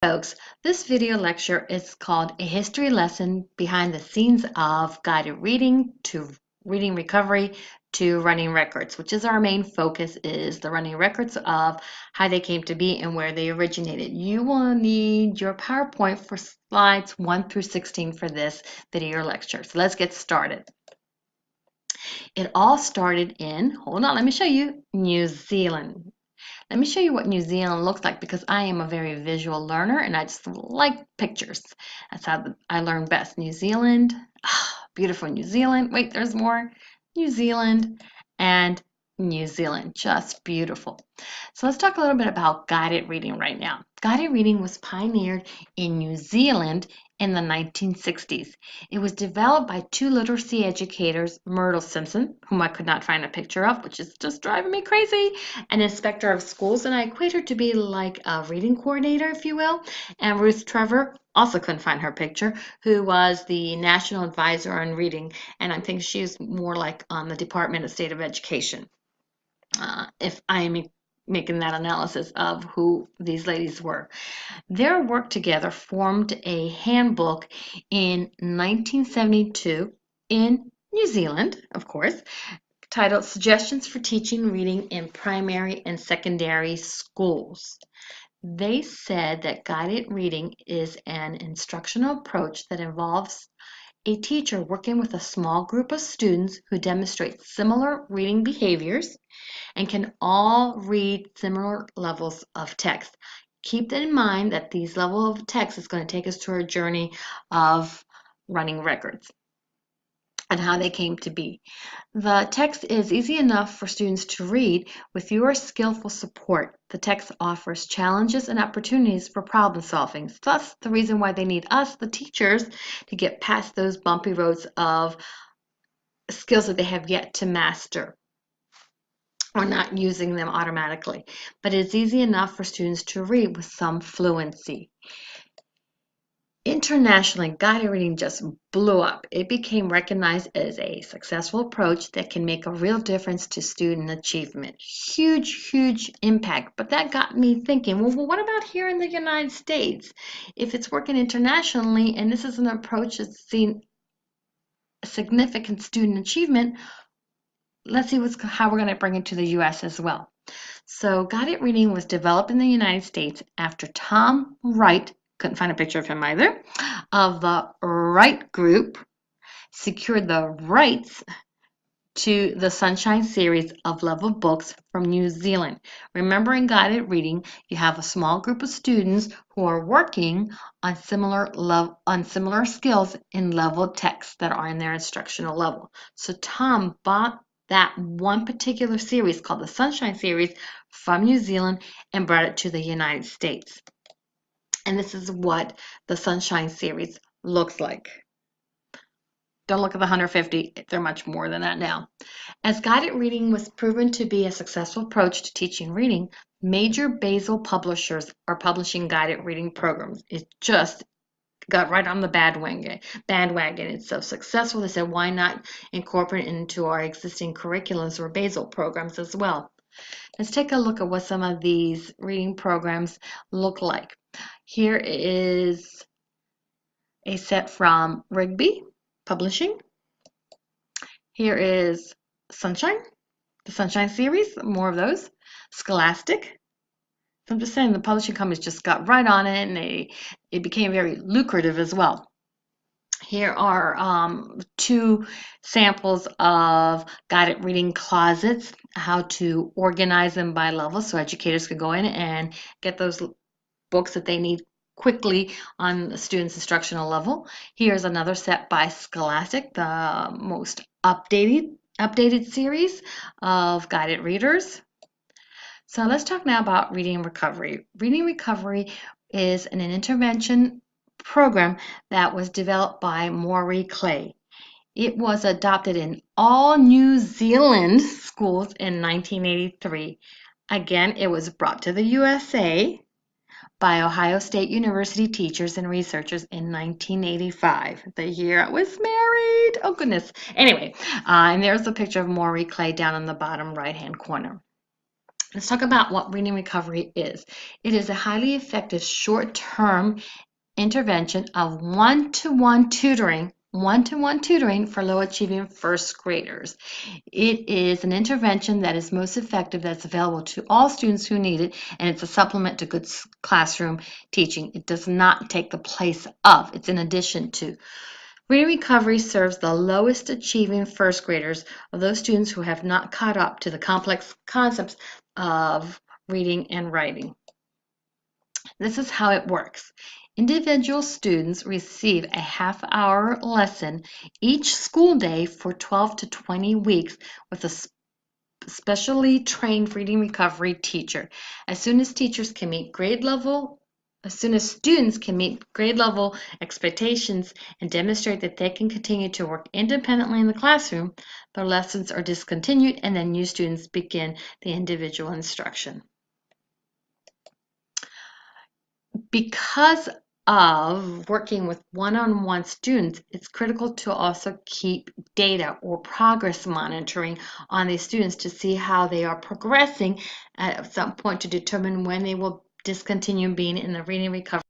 Folks, this video lecture is called A History Lesson Behind the Scenes of Guided Reading to Reading Recovery to Running Records, which is our main focus, is the running records of how they came to be and where they originated. You will need your PowerPoint for slides 1 through 16 for this video lecture. So let's get started. It all started in, hold on, let me show you, New Zealand. Let me show you what New Zealand looks like because I am a very visual learner and I just like pictures. That's how I learn best. New Zealand, beautiful New Zealand. Wait, there's more. New Zealand and New Zealand, just beautiful. So let's talk a little bit about guided reading right now. Guided reading was pioneered in New Zealand in the 1960s. It was developed by two literacy educators, Myrtle Simpson, whom I could not find a picture of, which is just driving me crazy, an inspector of schools, and I equate her to be like a reading coordinator, if you will, and Ruth Trevor, also couldn't find her picture, who was the national advisor on reading, and I think she's more like on the Department of State of Education, if I'm making that analysis of who these ladies were. Their work together formed a handbook in 1972 in New Zealand, of course, titled Suggestions for Teaching Reading in Primary and Secondary Schools. They said that guided reading is an instructional approach that involves a teacher working with a small group of students who demonstrate similar reading behaviors and can all read similar levels of text. Keep in mind that these levels of text is going to take us to our journey of running records and how they came to be. The text is easy enough for students to read. With your skillful support, the text offers challenges and opportunities for problem solving. Thus, the reason why they need us, the teachers, to get past those bumpy roads of skills that they have yet to master, or not using them automatically. But it's easy enough for students to read with some fluency. Internationally, guided reading just blew up. It became recognized as a successful approach that can make a real difference to student achievement. Huge, huge impact. But that got me thinking, well, what about here in the United States? If it's working internationally and this is an approach that's seen significant student achievement, let's see how we're going to bring it to the US as well. So guided reading was developed in the United States after Tom Wright, couldn't find a picture of him either, of the Wright Group secured the rights to the Sunshine series of level books from New Zealand. Remember, in guided reading, you have a small group of students who are working on similar skills in level texts that are in their instructional level. So Tom bought that one particular series called the Sunshine series from New Zealand and brought it to the United States. And this is what the Sunshine series looks like. Don't look at the 150, they're much more than that now. As guided reading was proven to be a successful approach to teaching reading, major basal publishers are publishing guided reading programs. It just got right on the bandwagon. It's so successful, they said, why not incorporate it into our existing curriculums or basal programs as well? Let's take a look at what some of these reading programs look like. Here is a set from Rigby Publishing. Here is Sunshine, the Sunshine series, more of those. Scholastic. So I'm just saying the publishing companies just got right on it and it became very lucrative as well. Here are two samples of guided reading closets, how to organize them by level so educators could go in and get those books that they need quickly on the student's instructional level. Here's another set by Scholastic, the most updated series of guided readers. So let's talk now about reading recovery. Reading recovery is an intervention program that was developed by Maury Clay. It was adopted in all New Zealand schools in 1983. Again, it was brought to the USA by Ohio State University teachers and researchers in 1985, the year I was married. Oh, goodness. Anyway, and there's a picture of Maury Clay down in the bottom right-hand corner. Let's talk about what reading recovery is. It is a highly effective short-term intervention of one-to-one tutoring for low achieving first graders. It is an intervention that is most effective, that's available to all students who need it, and it's a supplement to good classroom teaching. It does not take the place of, it's in addition to. Reading recovery serves the lowest achieving first graders, of those students who have not caught up to the complex concepts of reading and writing. This is how it works. Individual students receive a half-hour lesson each school day for 12 to 20 weeks with a specially trained reading recovery teacher. As soon as students can meet grade level expectations and demonstrate that they can continue to work independently in the classroom, their lessons are discontinued and then new students begin the individual instruction. Because of working with one-on-one students, it's critical to also keep data or progress monitoring on these students to see how they are progressing at some point to determine when they will discontinue being in the reading recovery